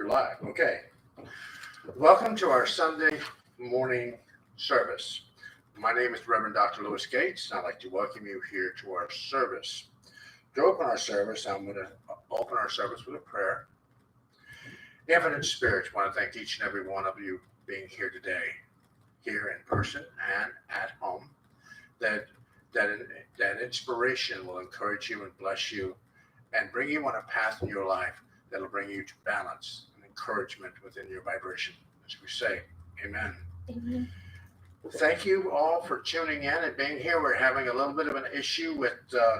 You're live. Okay. Welcome to our Sunday morning service. My name is Reverend Dr. Lewis Gates, and I'd like to welcome you here to our service. To open our service, I'm going to open our service with a prayer. Infinite Spirit, I want to thank each and every one of you being here today, here in person and at home, that inspiration will encourage you and bless you and bring you on a path in your life that'll bring you to balance and encouragement within your vibration. As we say, amen. Amen. Thank you all for tuning in and being here. We're having a little bit of an issue with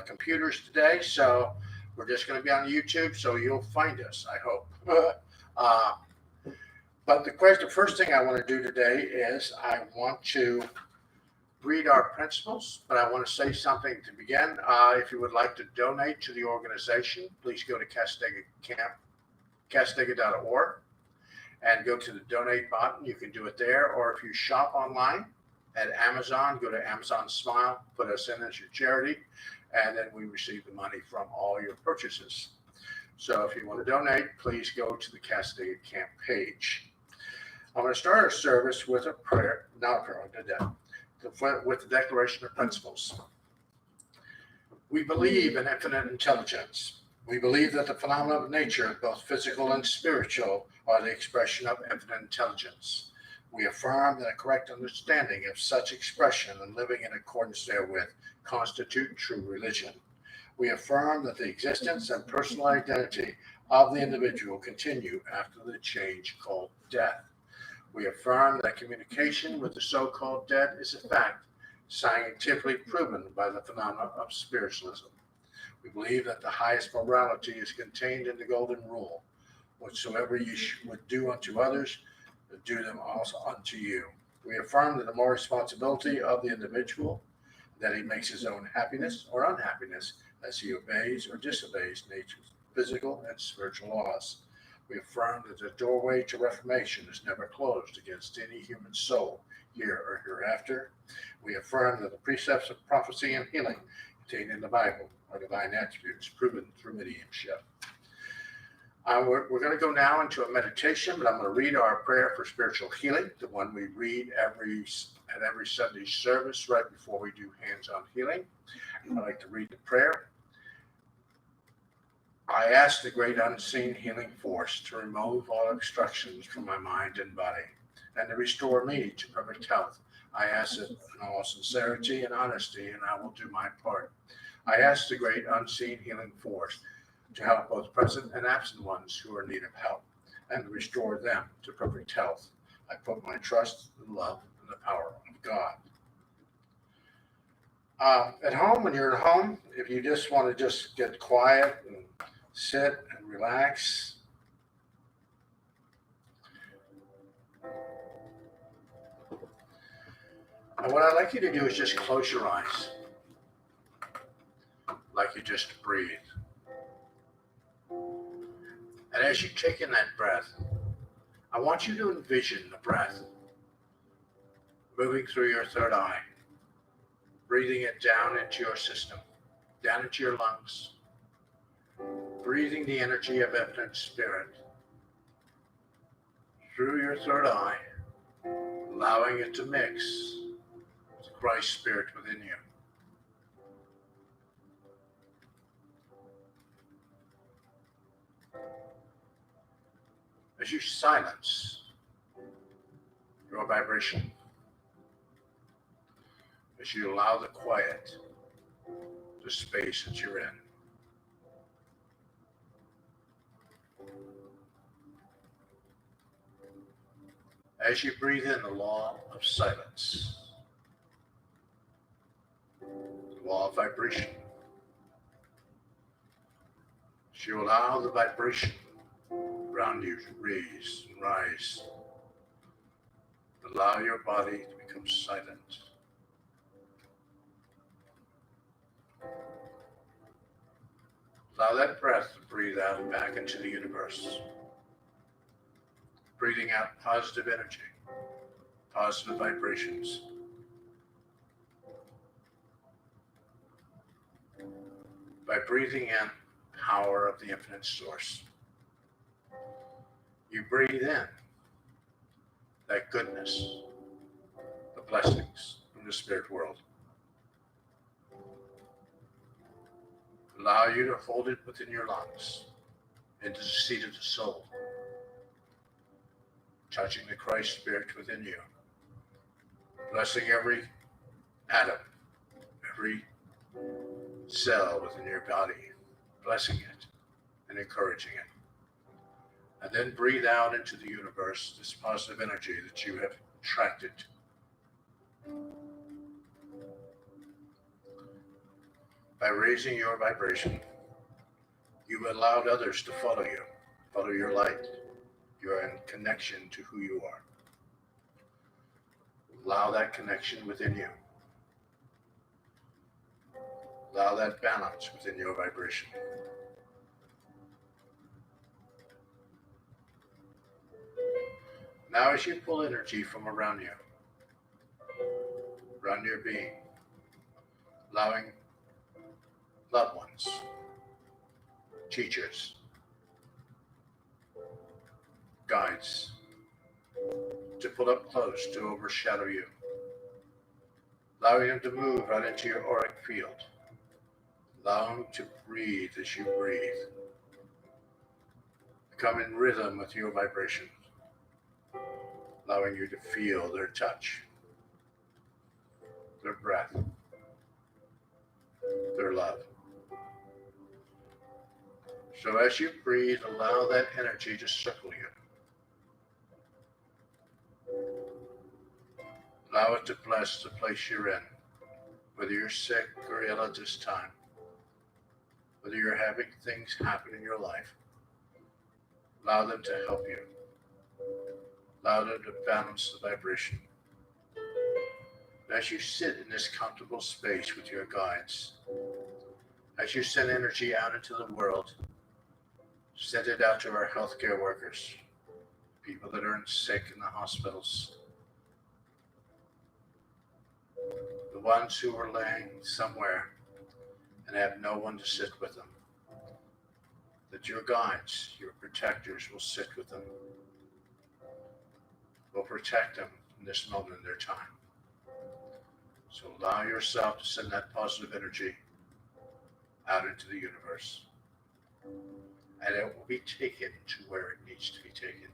computers today, so we're just going to be on YouTube, so you'll find us, I hope. But the first thing I want to do today is I want to read our principles, but I want to say something to begin. If you would like to donate to the organization, please go to Castega.org and go to the donate button. You can do it there, or if you shop online at Amazon, go to Amazon Smile, put us in as your charity, and then we receive the money from all your purchases. So if you want to donate, please go to the Castega Camp page. I'm going to start our service with a prayer, not a prayer, I did that. With the Declaration of Principles. We believe in infinite intelligence. We believe that the phenomena of nature, both physical and spiritual, are the expression of infinite intelligence. We affirm that a correct understanding of such expression and living in accordance therewith constitute true religion. We affirm that the existence and personal identity of the individual continue after the change called death. We affirm that communication with the so-called dead is a fact, scientifically proven by the phenomena of spiritualism. We believe that the highest morality is contained in the Golden Rule. Whatsoever you would do unto others, do them also unto you. We affirm that the moral responsibility of the individual, that he makes his own happiness or unhappiness as he obeys or disobeys nature's physical and spiritual laws. We affirm that the doorway to reformation is never closed against any human soul, here or hereafter. We affirm that the precepts of prophecy and healing contained in the Bible are divine attributes proven through mediumship. We're going to go now into a meditation, but I'm going to read our prayer for spiritual healing, the one we read at every Sunday service right before we do hands-on healing. I'd like to read the prayer. I ask the great unseen healing force to remove all obstructions from my mind and body and to restore me to perfect health. I ask it in all sincerity and honesty, and I will do my part. I ask the great unseen healing force to help both present and absent ones who are in need of help and to restore them to perfect health. I put my trust and love in the power of God. At home, when you're at home, if you just want to just get quiet and sit and relax. And what I'd like you to do is just close your eyes, like you just breathe. And as you take in that breath, I want you to envision the breath moving through your third eye, breathing it down into your system, down into your lungs, breathing the energy of infinite spirit through your third eye, allowing it to mix with Christ's spirit within you. As you silence your vibration, as you allow the quiet, the space that you're in, as you breathe in the law of silence, the law of vibration, as you allow the vibration around you to raise and rise, allow your body to become silent. Allow that breath to breathe out back into the universe. Breathing out positive energy, positive vibrations. By breathing in power of the infinite source. You breathe in that goodness, the blessings from the spirit world. Allow you to hold it within your lungs, into the seat of the soul, touching the Christ spirit within you, blessing every atom, every cell within your body, blessing it and encouraging it. And then breathe out into the universe this positive energy that you have attracted. By raising your vibration, you've allowed others to follow you, follow your light. You're in connection to who you are. Allow that connection within you. Allow that balance within your vibration. Now as you pull energy from around you, around your being, allowing loved ones, teachers, guides to pull up close to overshadow you, allowing them to move right into your auric field. Allow them to breathe as you breathe. Become in rhythm with your vibration, allowing you to feel their touch, their breath, their love. So as you breathe, allow that energy to circle you. Allow it to bless the place you're in, whether you're sick or ill at this time, whether you're having things happen in your life. Allow them to help you. Allow them to balance the vibration. As you sit in this comfortable space with your guides, as you send energy out into the world, send it out to our healthcare workers, people that are sick in the hospitals, the ones who are laying somewhere and have no one to sit with them, that your guides, your protectors will sit with them, will protect them in this moment in their time. So allow yourself to send that positive energy out into the universe, and it will be taken to where it needs to be taken.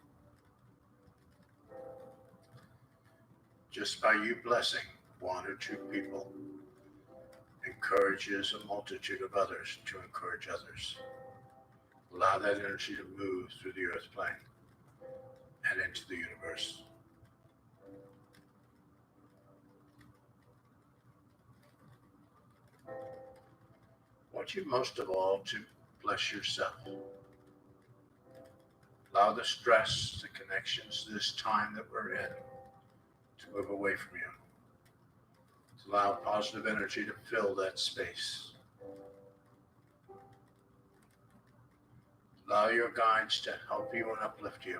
Just by you blessing one or two people encourages a multitude of others to encourage others. Allow that energy to move through the earth plane and into the universe. I want you most of all to bless yourself. Allow the stress, the connections, this time that we're in, to move away from you. To allow positive energy to fill that space. Allow your guides to help you and uplift you.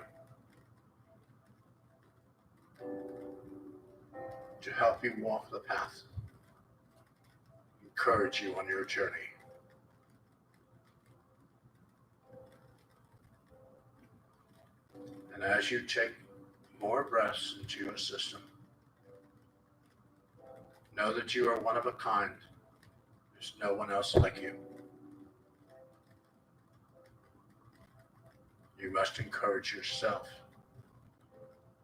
To help you walk the path. Encourage you on your journey. And as you take more breaths into your system, know that you are one of a kind. There's no one else like you. You must encourage yourself.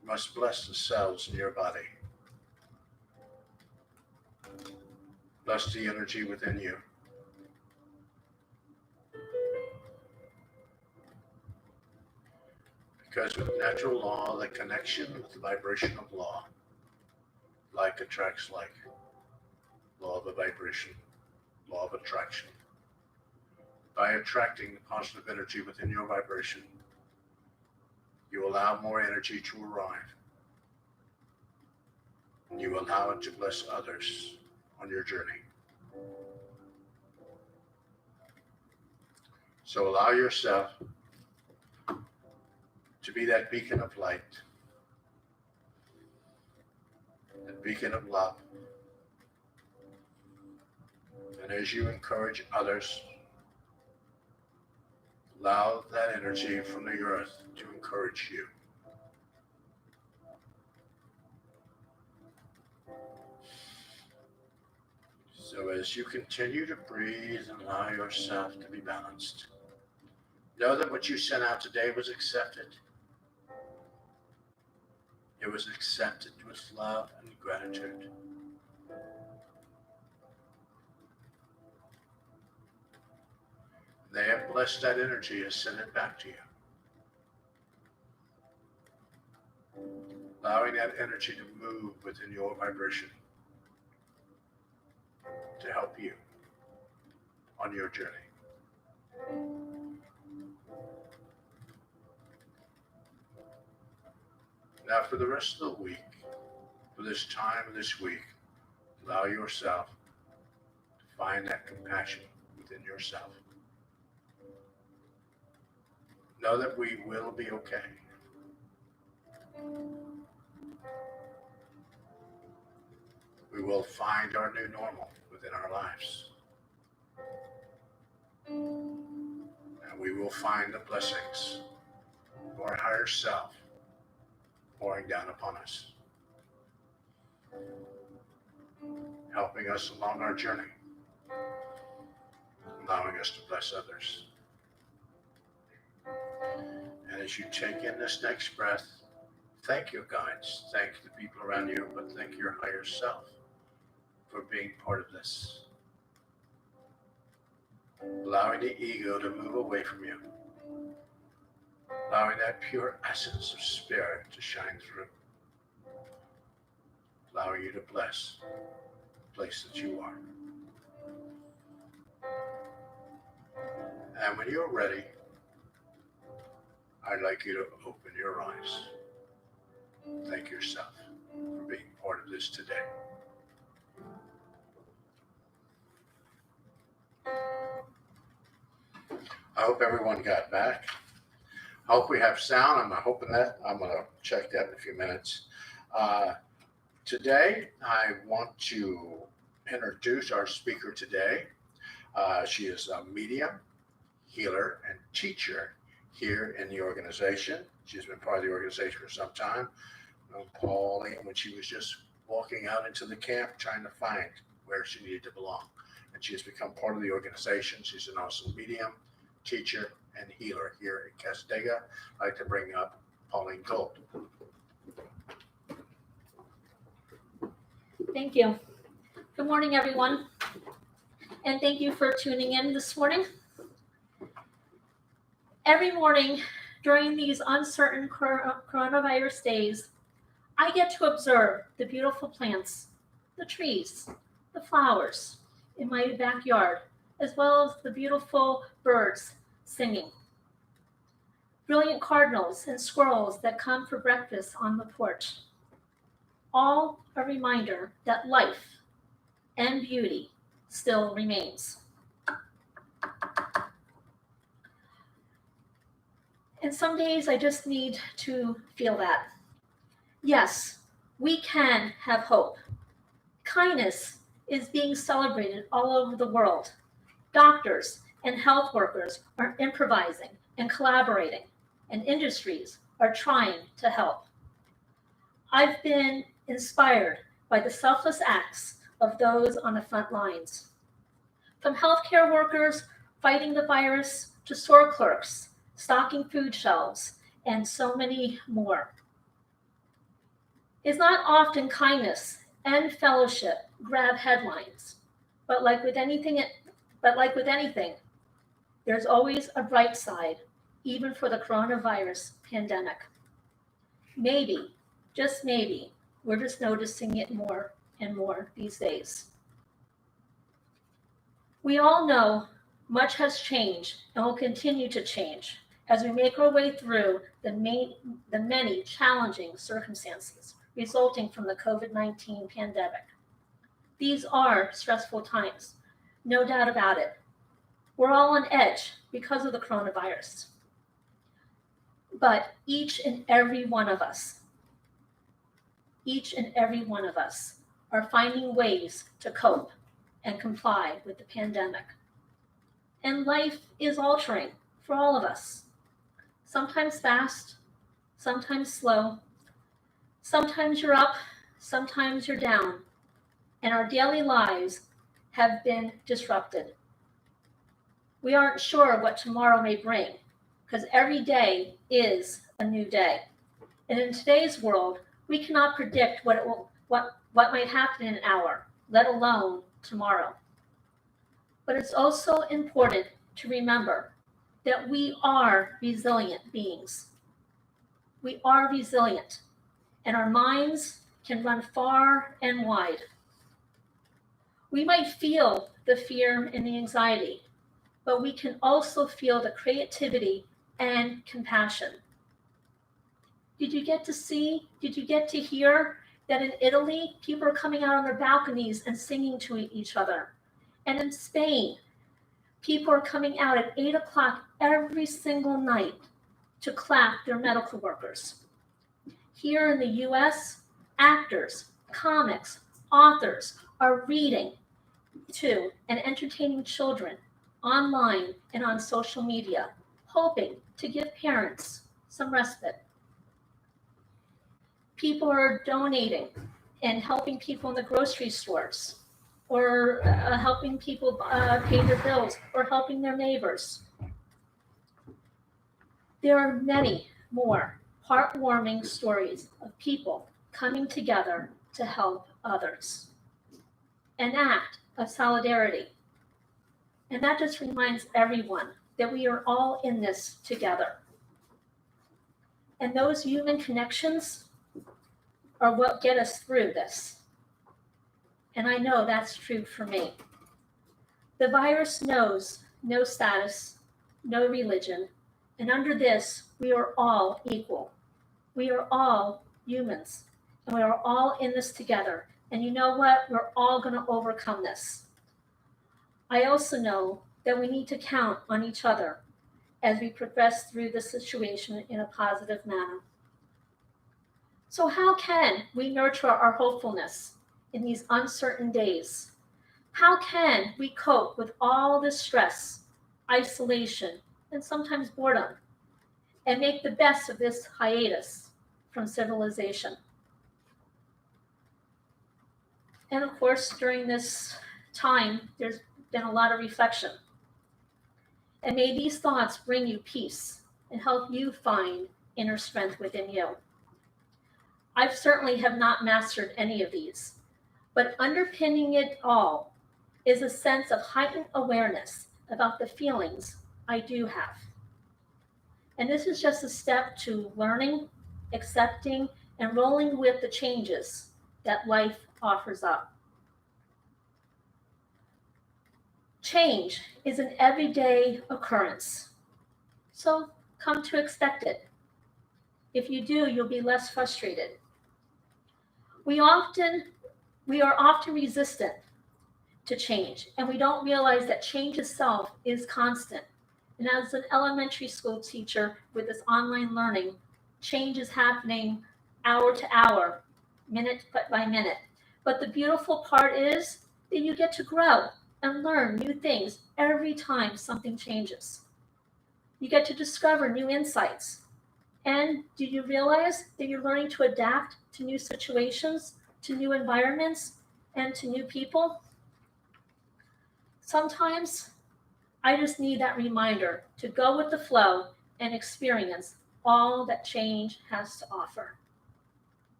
You must bless the cells in your body. Bless the energy within you. Because with natural law, the connection with the vibration of law, like attracts like. Law of the vibration, law of attraction. By attracting the positive energy within your vibration, you allow more energy to arrive. And you allow it to bless others on your journey. So allow yourself to be that beacon of light, that beacon of love. And as you encourage others, Allow that energy from the earth to encourage you. So as you continue to breathe and allow yourself to be balanced, know that what you sent out today was accepted. It was accepted with love and gratitude. They have blessed that energy and sent it back to you. Allowing that energy to move within your vibration to help you on your journey. Now for the rest of the week, for this time of this week, allow yourself to find that compassion within yourself. Know that we will be okay. We will find our new normal within our lives. And we will find the blessings of our higher self pouring down upon us, helping us along our journey, allowing us to bless others. And as you take in this next breath, thank your guides, thank the people around you, but thank your higher self for being part of this. Allowing the ego to move away from you. Allowing that pure essence of spirit to shine through. Allowing you to bless the place that you are. And when you're ready, I'd like you to open your eyes. Thank yourself for being part of this today. I hope everyone got back. I hope we have sound. I'm hoping that. I'm going to check that in a few minutes. Today, I want to introduce our speaker today. She is a medium, healer, and teacher here in the organization. She's been part of the organization for some time. Paulene, when she was just walking out into the camp trying to find where she needed to belong. And she has become part of the organization. She's an awesome medium, teacher, and healer here in Casadega. I'd like to bring up Paulene Gold. Thank you. Good morning, everyone. And thank you for tuning in this morning. Every morning during these uncertain coronavirus days, I get to observe the beautiful plants, the trees, the flowers in my backyard, as well as the beautiful birds singing. Brilliant cardinals and squirrels that come for breakfast on the porch. All a reminder that life and beauty still remains. And some days I just need to feel that. Yes, we can have hope. Kindness is being celebrated all over the world. Doctors and health workers are improvising and collaborating, and industries are trying to help. I've been inspired by the selfless acts of those on the front lines. From healthcare workers fighting the virus to store clerks, stocking food shelves, and so many more. It's not often kindness and fellowship grab headlines, but like with anything, there's always a bright side, even for the coronavirus pandemic. Maybe, just maybe, we're just noticing it more and more these days. We all know much has changed and will continue to change as we make our way through the many challenging circumstances resulting from the COVID-19 pandemic. These are stressful times, no doubt about it. We're all on edge because of the coronavirus. But each and every one of us are finding ways to cope and comply with the pandemic. And life is altering for all of us. Sometimes fast, sometimes slow. Sometimes you're up, sometimes you're down. And our daily lives have been disrupted. We aren't sure what tomorrow may bring, because every day is a new day. And in today's world, we cannot predict what might happen in an hour, let alone tomorrow. But it's also important to remember that we are resilient beings. We are resilient, and our minds can run far and wide. We might feel the fear and the anxiety, but we can also feel the creativity and compassion. Did you get to hear that in Italy, people are coming out on their balconies and singing to each other? And in Spain, people are coming out at 8 o'clock every single night to clap their medical workers. Here in the US, actors, comics, authors are reading to and entertaining children online and on social media, hoping to give parents some respite. People are donating and helping people in the grocery stores, or helping people pay their bills, or helping their neighbors. There are many more heartwarming stories of people coming together to help others. An act of solidarity. And that just reminds everyone that we are all in this together. And those human connections are what get us through this. And I know that's true for me. The virus knows no status, no religion, and under this, we are all equal. We are all humans, and we are all in this together. And you know what? We're all going to overcome this. I also know that we need to count on each other as we progress through the situation in a positive manner. So how can we nurture our hopefulness in these uncertain days? How can we cope with all this stress, isolation, and sometimes boredom, and make the best of this hiatus from civilization? And of course, during this time, there's been a lot of reflection. And may these thoughts bring you peace and help you find inner strength within you. I certainly have not mastered any of these, but underpinning it all is a sense of heightened awareness about the feelings I do have. And this is just a step to learning, accepting, and rolling with the changes that life offers up. Change is an everyday occurrence, so come to expect it. If you do, you'll be less frustrated. We are often resistant to change, and we don't realize that change itself is constant. And as an elementary school teacher with this online learning, change is happening hour to hour, minute by minute. But the beautiful part is that you get to grow and learn new things every time something changes. You get to discover new insights. And do you realize that you're learning to adapt to new situations, to new environments, and to new people? Sometimes I just need that reminder to go with the flow and experience all that change has to offer.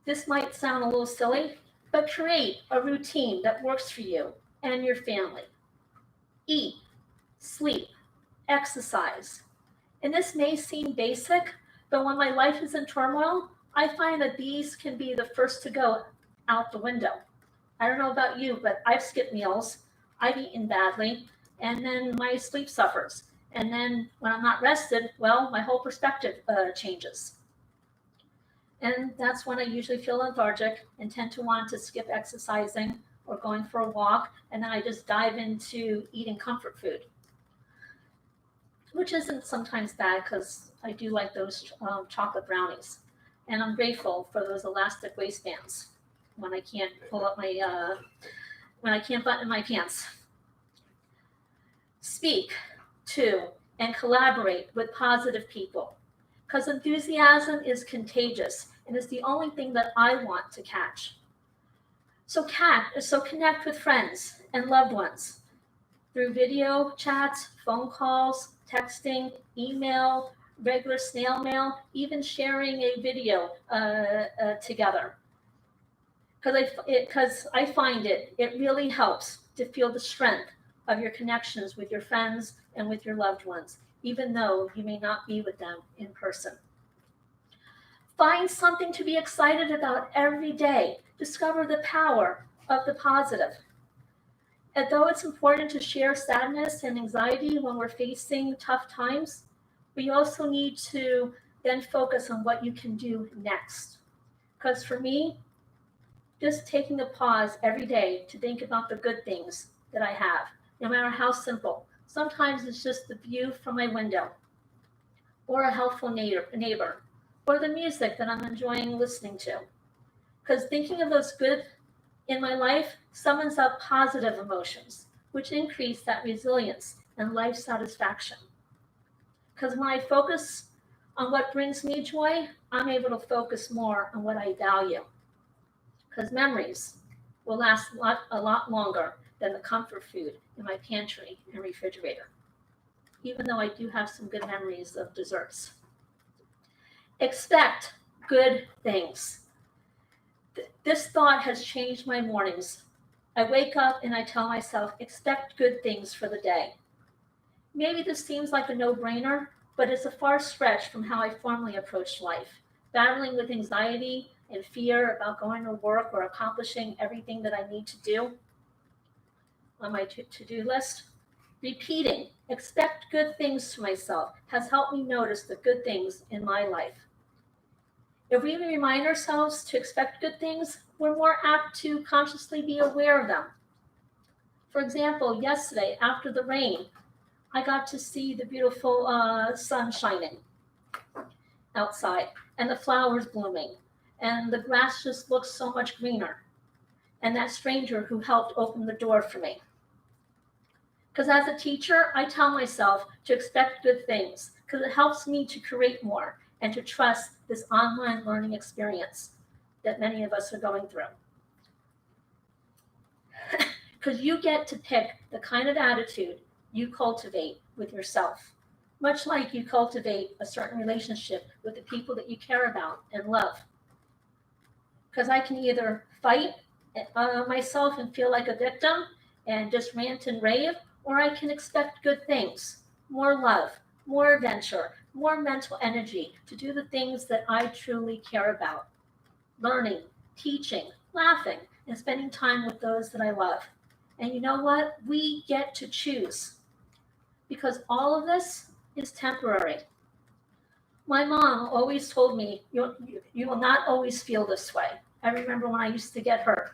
This might sound a little silly, but create a routine that works for you and your family. Eat, sleep, exercise. And this may seem basic, but when my life is in turmoil, I find that these can be the first to go out the window. I don't know about you, but I've skipped meals, I've eaten badly, and then my sleep suffers. And then when I'm not rested, well, my whole perspective changes. And that's when I usually feel lethargic and tend to want to skip exercising or going for a walk, and then I just dive into eating comfort food, which isn't sometimes bad because I do like those chocolate brownies. And I'm grateful for those elastic waistbands when I can't pull up my, when I can't button my pants. Speak, to and collaborate with positive people, because enthusiasm is contagious and is the only thing that I want to catch. So connect with friends and loved ones through video chats, phone calls, texting, email, regular snail mail, even sharing a video together. Because I find it really helps to feel the strength of your connections with your friends and with your loved ones, even though you may not be with them in person. Find something to be excited about every day. Discover the power of the positive. And though it's important to share sadness and anxiety when we're facing tough times, we also need to then focus on what you can do next. Because for me, just taking a pause every day to think about the good things that I have, no matter how simple. Sometimes it's just the view from my window, or a helpful neighbor, or the music that I'm enjoying listening to. Because thinking of those good in my life summons up positive emotions, which increase that resilience and life satisfaction. Because when I focus on what brings me joy, I'm able to focus more on what I value. Because memories will last a lot longer than the comfort food in my pantry and refrigerator, even though I do have some good memories of desserts. Expect good things. This thought has changed my mornings. I wake up and I tell myself, expect good things for the day. Maybe this seems like a no-brainer, but it's a far stretch from how I formerly approached life, battling with anxiety and fear about going to work or accomplishing everything that I need to do on my to-do list. Repeating, expect good things to myself has helped me notice the good things in my life. If we remind ourselves to expect good things, we're more apt to consciously be aware of them. For example, yesterday, after the rain, I got to see the beautiful sun shining outside and the flowers blooming, and the grass just looks so much greener. And that stranger who helped open the door for me. Because as a teacher, I tell myself to expect good things because it helps me to create more and to trust this online learning experience that many of us are going through. Because you get to pick the kind of attitude you cultivate with yourself, much like you cultivate a certain relationship with the people that you care about and love. Because I can either fight myself and feel like a victim and just rant and rave, or I can expect good things, more love, more adventure, more mental energy to do the things that I truly care about. Learning, teaching, laughing, and spending time with those that I love. And you know what? We get to choose because all of this is temporary. My mom always told me, you will not always feel this way. I remember when I used to get hurt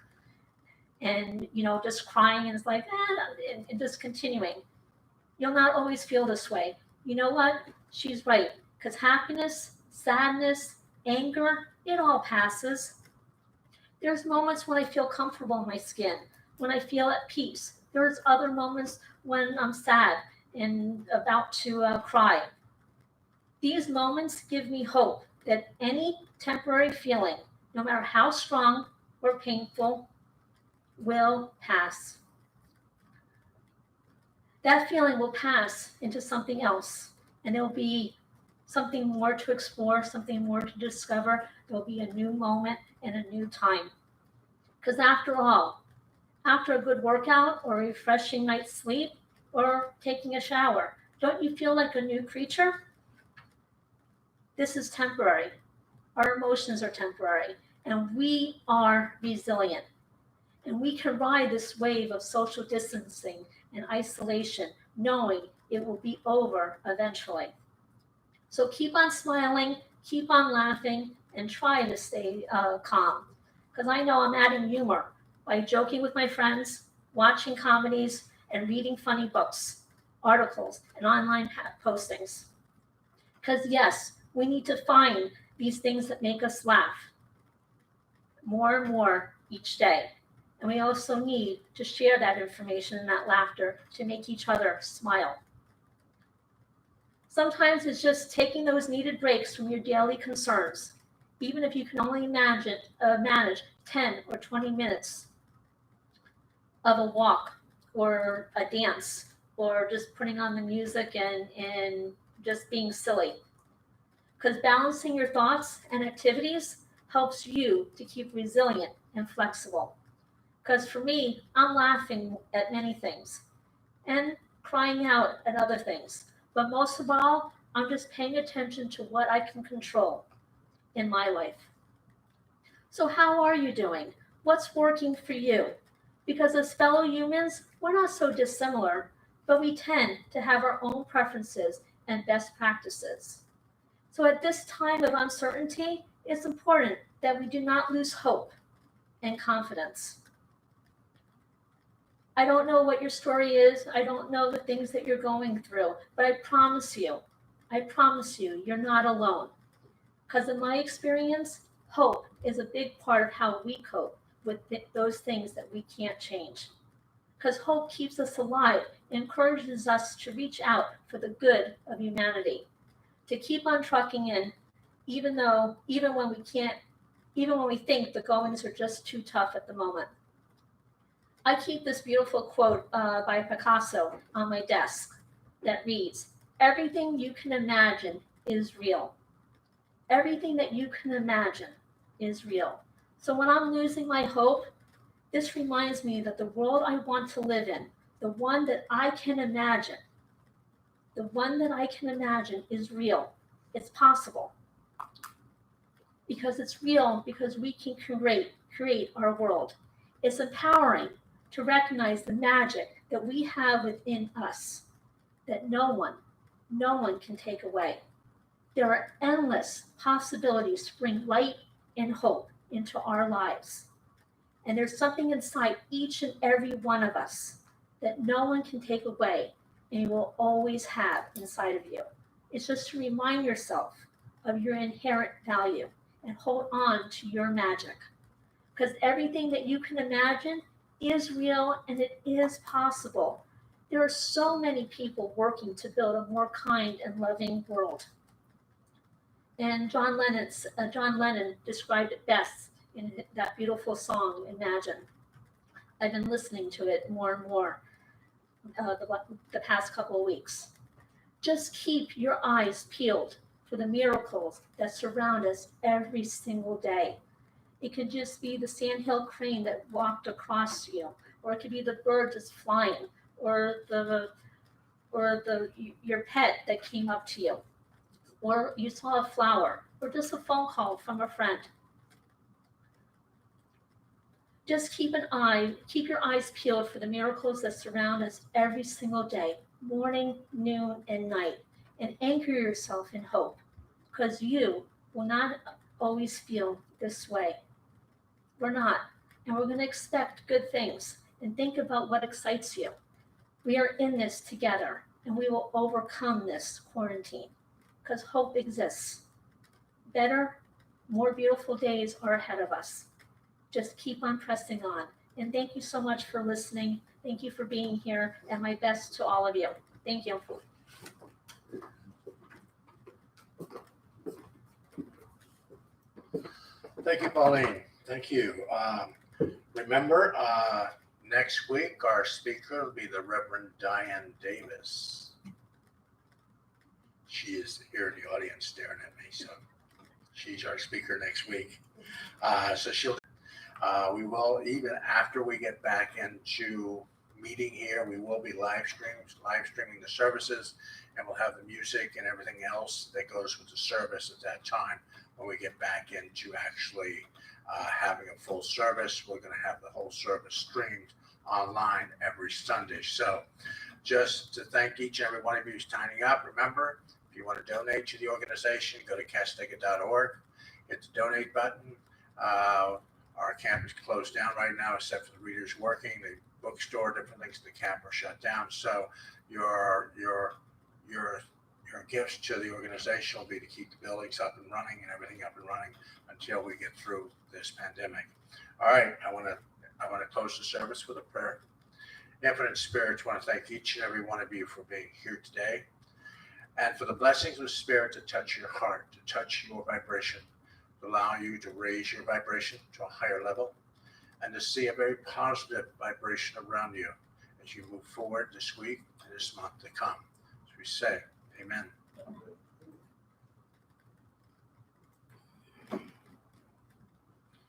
and, just crying and it's like, and just continuing. You'll not always feel this way. You know what? She's right. Because happiness, sadness, anger, it all passes. There's moments when I feel comfortable in my skin, when I feel at peace. There's other moments when I'm sad and about to cry. These moments give me hope that any temporary feeling, no matter how strong or painful, will pass. That feeling will pass into something else, and there will be something more to explore, something more to discover. There'll be a new moment and a new time. Because after all, after a good workout or a refreshing night's sleep or taking a shower, don't you feel like a new creature? This is temporary. Our emotions are temporary, and we are resilient. And we can ride this wave of social distancing and isolation, knowing it will be over eventually. So keep on smiling, keep on laughing, and try to stay calm. Because I know I'm adding humor by joking with my friends, watching comedies, and reading funny books, articles, and online postings. Because yes, we need to find these things that make us laugh more and more each day. And we also need to share that information and that laughter to make each other smile. Sometimes it's just taking those needed breaks from your daily concerns, even if you can only manage 10 or 20 minutes of a walk or a dance or just putting on the music and just being silly. Because balancing your thoughts and activities helps you to keep resilient and flexible. Because for me, I'm laughing at many things and crying out at other things. But most of all, I'm just paying attention to what I can control in my life. So, how are you doing? What's working for you? Because as fellow humans, we're not so dissimilar, but we tend to have our own preferences and best practices. So, at this time of uncertainty, it's important that we do not lose hope and confidence. I don't know what your story is. I don't know the things that you're going through, but I promise you, you're not alone. Because in my experience, hope is a big part of how we cope with those things that we can't change. Because hope keeps us alive, encourages us to reach out for the good of humanity, to keep on trucking in, even when we can't, even when we think the goings are just too tough at the moment. I keep this beautiful quote by Picasso on my desk that reads, "Everything you can imagine is real." Everything that you can imagine is real. So when I'm losing my hope, this reminds me that the world I want to live in, the one that I can imagine, the one that I can imagine is real. It's possible because it's real because we can create our world. It's empowering to recognize the magic that we have within us that no one can take away. There are endless possibilities to bring light and hope into our lives. And there's something inside each and every one of us that no one can take away and you will always have inside of you. It's just to remind yourself of your inherent value and hold on to your magic. Because everything that you can imagine is real and it is possible. There are so many people working to build a more kind and loving world. And John Lennon described it best in that beautiful song, Imagine. I've been listening to it more and more the past couple of weeks. Just keep your eyes peeled for the miracles that surround us every single day. It could just be the sandhill crane that walked across you, or it could be the bird just flying, or the your pet that came up to you, or you saw a flower, or just a phone call from a friend. Just keep your eyes peeled for the miracles that surround us every single day, morning, noon, and night, and anchor yourself in hope, because you will not always feel this way. We're not, and we're going to expect good things and think about what excites you. We are in this together, and we will overcome this quarantine, because hope exists. Better, more beautiful days are ahead of us. Just keep on pressing on. And thank you so much for listening. Thank you for being here, and my best to all of you. Thank you. Thank you, Pauline. Thank you. Remember, next week our speaker will be the Reverend Diane Davis. She is here in the audience staring at me, so she's our speaker next week. So we will, even after we get back into meeting here, we will be live streaming the services, and we'll have the music and everything else that goes with the service at that time. When we get back into actually having a full service, we're going to have the whole service streamed online every Sunday. So just to thank each and every one of you who's signing up. Remember, if you want to donate to the organization, go to castega.org, hit the donate button. Our camp is closed down right now, except for the readers working, the bookstore, different things. The camp are shut down. So your gifts to the organization will be to keep the buildings up and running and everything up and running until we get through this pandemic. All right, I want to close the service with a prayer. Infinite Spirits, want to thank each and every one of you for being here today. And for the blessings of Spirit to touch your heart, to touch your vibration, to allow you to raise your vibration to a higher level, and to see a very positive vibration around you as you move forward this week and this month to come. As we say, amen.